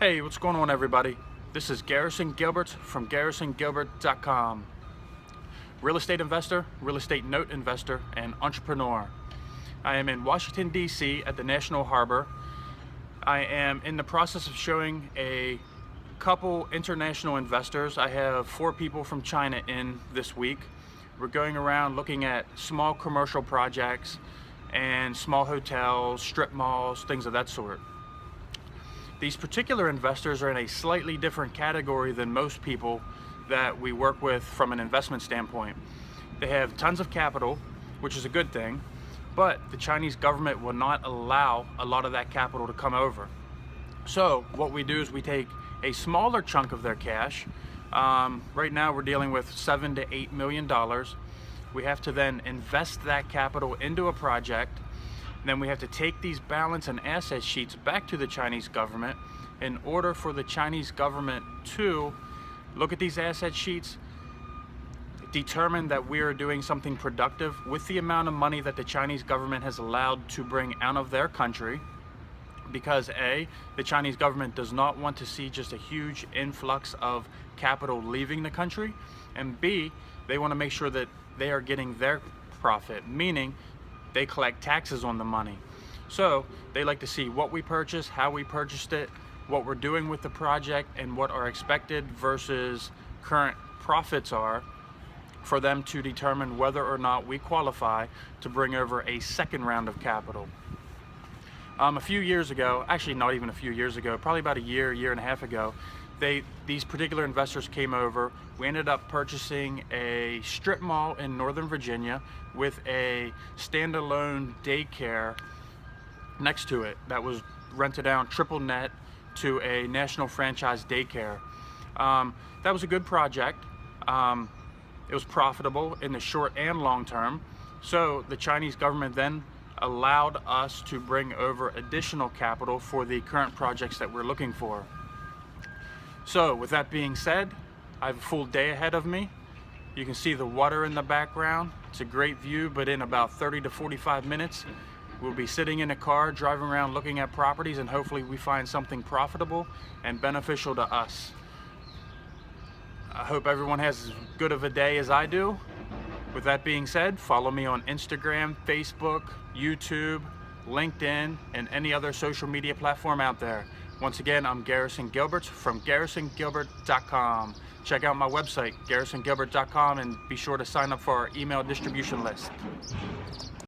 Hey, what's going on, everybody? This is Garrison Gilbert from garrisongilbert.com. Real estate investor, real estate note investor, and entrepreneur. I am in Washington, D.C. at the National Harbor. I am in the process of showing a couple international investors. I have 4 people from China in this week. We're going around looking at small commercial projects and small hotels, strip malls, things of that sort. These particular investors are in a slightly different category than most people that we work with from an investment standpoint. They have tons of capital, which is a good thing, but the Chinese government will not allow a lot of that capital to come over. So what we do is we take a smaller chunk of their cash. Right now we're dealing with $7 to $8 million. We have to then invest that capital into a project. Then we have to take these balance and asset sheets back to the Chinese government in order for the Chinese government to look at these asset sheets, determine that we are doing something productive with the amount of money that the Chinese government has allowed to bring out of their country, because A, the Chinese government does not want to see just a huge influx of capital leaving the country, and B, they want to make sure that they are getting their profit, meaning they collect taxes on the money. So they like to see what we purchased, how we purchased it, what we're doing with the project, and what our expected versus current profits are, for them to determine whether or not we qualify to bring over a second round of capital. A few years ago, actually not even a few years ago, probably about a year and a half ago, these particular investors came over. We ended up purchasing a strip mall in Northern Virginia with a standalone daycare next to it that was rented out triple net to a national franchise daycare. That was a good project. It was profitable in the short and long term. So the Chinese government then allowed us to bring over additional capital for the current projects that we're looking for. So with that being said, I have a full day ahead of me. You can see the water in the background. It's a great view, but in about 30 to 45 minutes, we'll be sitting in a car, driving around looking at properties, and hopefully we find something profitable and beneficial to us. I hope everyone has as good of a day as I do. With that being said, follow me on Instagram, Facebook, YouTube, LinkedIn, and any other social media platform out there. Once again, I'm Garrison Gilbert from garrisongilbert.com. Check out my website, garrisongilbert.com, and be sure to sign up for our email distribution list.